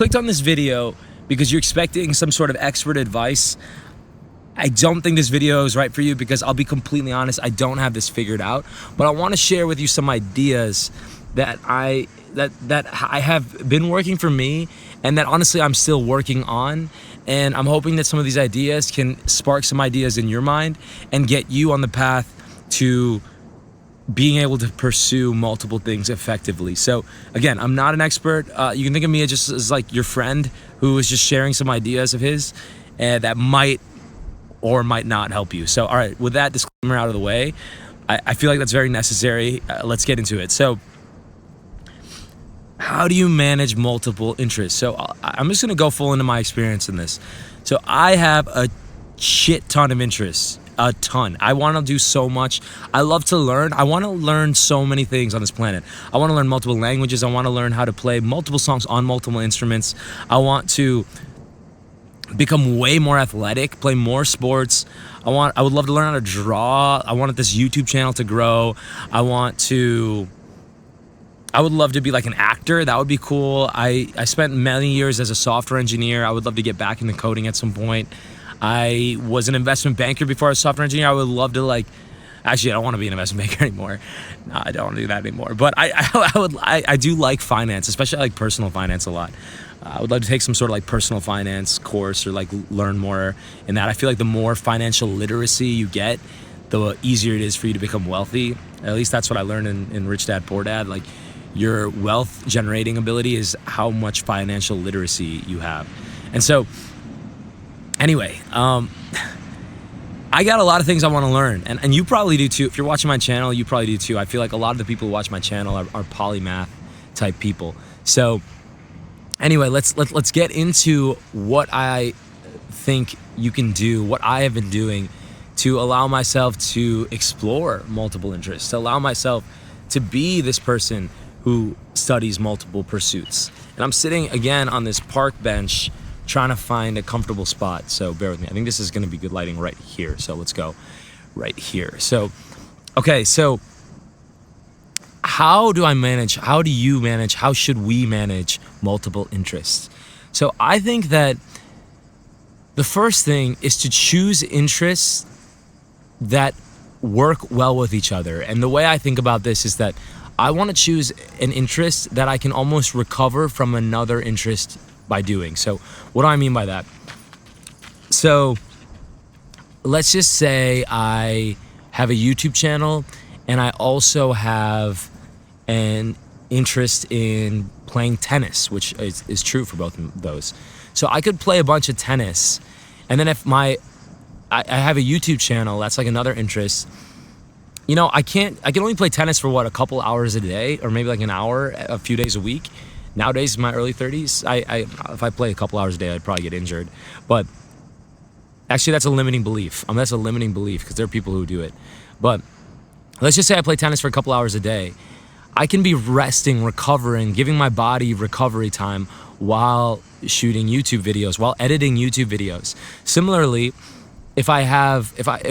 Clicked on this video because you're expecting some sort of expert advice. I don't think this video is right for you because I'll be completely honest, I don't have this figured out, but I want to share with you some ideas that I have been working for me and that honestly I'm still working on, and I'm hoping that some of these ideas can spark some ideas in your mind and get you on the path to being able to pursue multiple things effectively. So again, I'm not an expert. You can think of me just as like your friend who is just sharing some ideas of his that might or might not help you. So all right, with that disclaimer out of the way, I feel like that's very necessary. Let's get into it. So how do you manage multiple interests? So I'm just gonna go full into my experience in this. So I have a shit ton of interests. A ton. I want to do so much. I love to learn. I want to learn so many things on this planet. I want to learn multiple languages. I want to learn how to play multiple songs on multiple instruments. I want to become way more athletic, play more sports. I would love to learn how to draw. I wanted this YouTube channel to grow. I would love to be like an actor. That would be cool. I spent many years as a software engineer. I would love to get back into coding at some point. I was an investment banker before I was a software engineer. I would love to actually I don't want to be an investment banker anymore. No, I don't want to do that anymore. But I do like finance, especially I like personal finance a lot. I would love to take some sort of like personal finance course or like learn more in that. I feel like the more financial literacy you get, the easier it is for you to become wealthy. At least that's what I learned in Rich Dad Poor Dad. Like your wealth generating ability is how much financial literacy you have. And so anyway, I got a lot of things I want to learn, and you probably do too. If you're watching my channel, you probably do too. I feel like a lot of the people who watch my channel are polymath type people. So anyway, let's get into what I think you can do, what I have been doing to allow myself to explore multiple interests, to allow myself to be this person who studies multiple pursuits. And I'm sitting again on this park bench trying to find a comfortable spot, so bear with me. I think this is going to be good lighting right here, so let's go right here. So okay, so how do you manage, how should we manage multiple interests? So I think that the first thing is to choose interests that work well with each other. And the way I think about this is that I want to choose an interest that I can almost recover from another interest by doing. So what do I mean by that? So let's just say I have a YouTube channel and I also have an interest in playing tennis, which is true for both of those. So I could play a bunch of tennis, and then if I have a YouTube channel, that's like another interest. You know, I can only play tennis for what, a couple hours a day, or maybe like an hour a few days a week. Nowadays, in my early 30s, if I play a couple hours a day, I'd probably get injured. But actually, that's a limiting belief. That's a limiting belief because there are people who do it. But let's just say I play tennis for a couple hours a day. I can be resting, recovering, giving my body recovery time while shooting YouTube videos, while editing YouTube videos. Similarly, if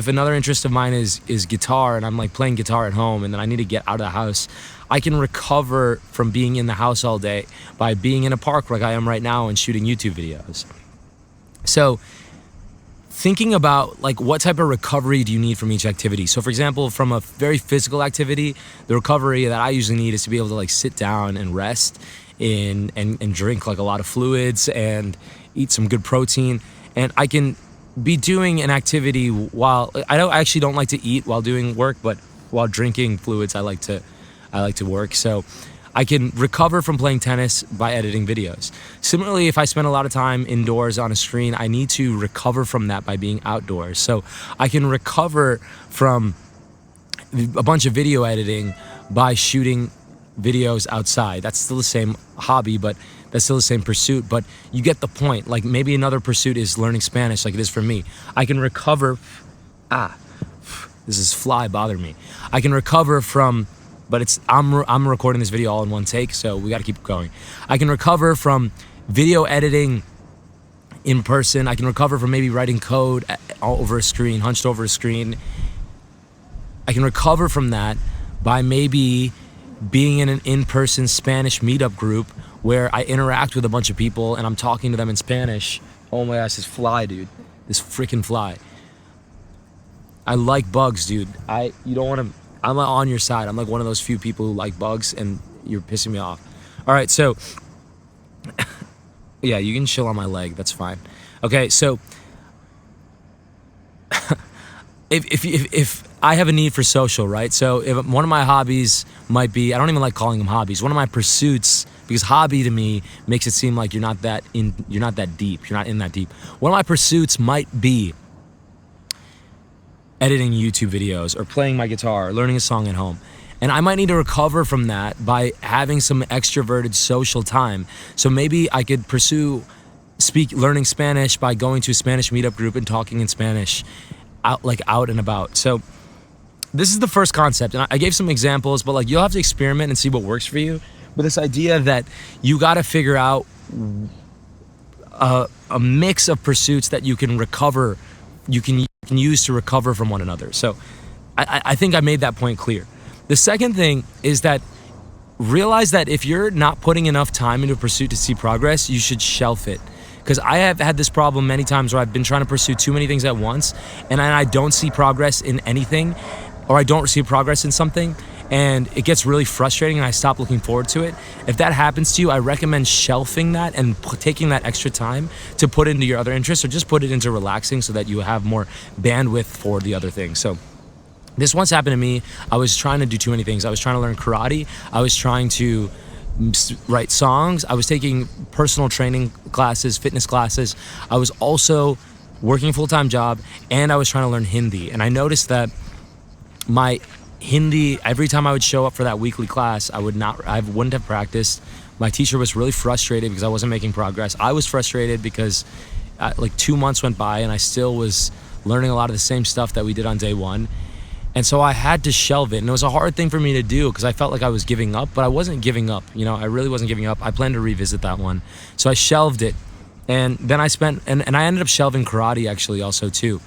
another interest of mine is guitar, and I'm like playing guitar at home, and then I need to get out of the house, I can recover from being in the house all day by being in a park like I am right now and shooting YouTube videos. So thinking about like what type of recovery do you need from each activity? So for example, from a very physical activity, the recovery that I usually need is to be able to like sit down and rest and drink like a lot of fluids and eat some good protein. And I can be doing an activity while I actually don't like to eat while doing work, but while drinking fluids, I like to work. So I can recover from playing tennis by editing videos. Similarly, if I spend a lot of time indoors on a screen, I need to recover from that by being outdoors. So I can recover from a bunch of video editing by shooting videos outside. That's still the same hobby, but that's still the same pursuit, but you get the point. Like maybe another pursuit is learning Spanish like it is for me. I can recover, this is fly bothering me. I can recover from, but I'm recording this video all in one take, so we gotta keep going. I can recover from video editing in person. I can recover from maybe writing code over a screen, hunched over a screen. I can recover from that by maybe being in an in-person Spanish meetup group where I interact with a bunch of people and I'm talking to them in Spanish. Oh my gosh, this fly, dude. This freaking fly. I like bugs, dude. You don't want to, I'm on your side. I'm like one of those few people who like bugs, and you're pissing me off. All right, so yeah, you can chill on my leg. That's fine. Okay, so if I have a need for social, right? So if one of my hobbies might be, I don't even like calling them hobbies. One of my pursuits, because hobby to me makes it seem like you're not that deep. You're not in that deep. One of my pursuits might be editing YouTube videos or playing my guitar or learning a song at home. And I might need to recover from that by having some extroverted social time. So maybe I could pursue learning Spanish by going to a Spanish meetup group and talking in Spanish out and about. So this is the first concept, and I gave some examples, but like you'll have to experiment and see what works for you. But this idea that you got to figure out a mix of pursuits that you can recover, you can use to recover from one another. So I think I made that point clear. The second thing is that realize that if you're not putting enough time into a pursuit to see progress, you should shelf it. Because I have had this problem many times where I've been trying to pursue too many things at once, and I don't see progress in anything, or I don't see progress in something, and it gets really frustrating and I stop looking forward to it. If that happens to you, I recommend shelving that and taking that extra time to put into your other interests, or just put it into relaxing so that you have more bandwidth for the other things. So this once happened to me. I was trying to do too many things. I was trying to learn karate. I was trying to write songs. I was taking personal training classes, fitness classes. I was also working a full-time job, and I was trying to learn Hindi. And I noticed that my Hindi, every time I would show up for that weekly class, I wouldn't have practiced. My teacher was really frustrated because I wasn't making progress. I was frustrated because like 2 months went by and I still was learning a lot of the same stuff that we did on day one. And so I had to shelve it. And it was a hard thing for me to do because I felt like I was giving up, but I wasn't giving up. You know, I really wasn't giving up. I planned to revisit that one. So I shelved it. And then I ended up shelving karate actually also too.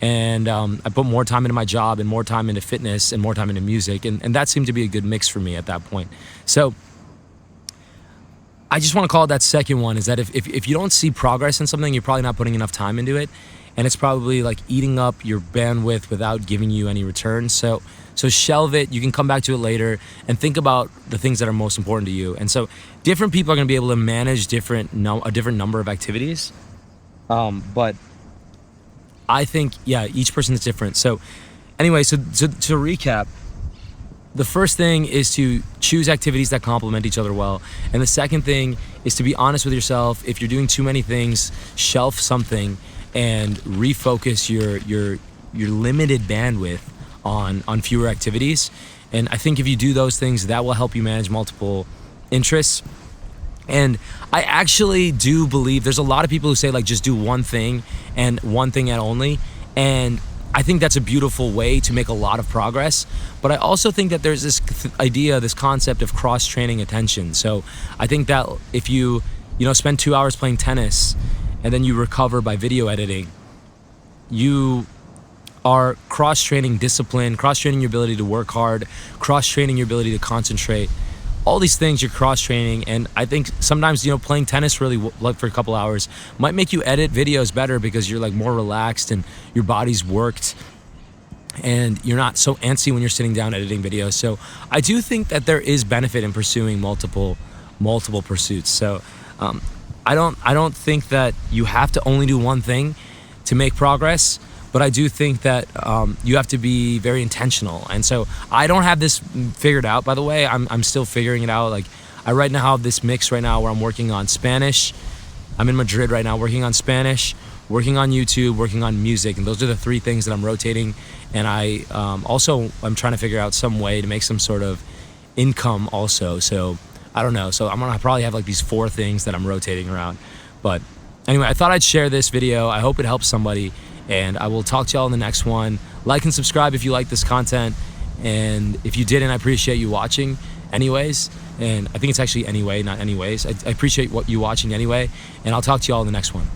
And I put more time into my job and more time into fitness and more time into music. And that seemed to be a good mix for me at that point. So I just want to call it that second one, is that if you don't see progress in something, you're probably not putting enough time into it. And it's probably like eating up your bandwidth without giving you any return. So shelve it. You can come back to it later and think about the things that are most important to you. And so different people are going to be able to manage a different number of activities. But I think, yeah, each person is different. So anyway, so to recap, the first thing is to choose activities that complement each other well. And the second thing is to be honest with yourself. If you're doing too many things, shelf something and refocus your limited bandwidth on fewer activities. And I think if you do those things, that will help you manage multiple interests. And I actually do believe there's a lot of people who say like just do one thing and one thing at only. And I think that's a beautiful way to make a lot of progress. But I also think that there's this this concept of cross-training attention. So I think that if you spend 2 hours playing tennis and then you recover by video editing, you are cross-training discipline, cross-training your ability to work hard, cross-training your ability to concentrate. All these things you're cross-training, and I think sometimes playing tennis really for a couple hours might make you edit videos better because you're like more relaxed and your body's worked and you're not so antsy when you're sitting down editing videos. So I do think that there is benefit in pursuing multiple pursuits. So I don't think that you have to only do one thing to make progress. But I do think that you have to be very intentional. And so I don't have this figured out, by the way. I'm still figuring it out. Like I right now have this mix right now where I'm working on Spanish. I'm in Madrid right now working on Spanish, working on YouTube, working on music. And those are the three things that I'm rotating. And I'm trying to figure out some way to make some sort of income also. So I don't know. So I'm going to probably have like these 4 things that I'm rotating around. But anyway, I thought I'd share this video. I hope it helps somebody. And I will talk to y'all in the next one. Like and subscribe if you like this content. And if you didn't, I appreciate you watching anyways. And I think it's actually anyway, not anyways. I appreciate you watching anyway. And I'll talk to y'all in the next one.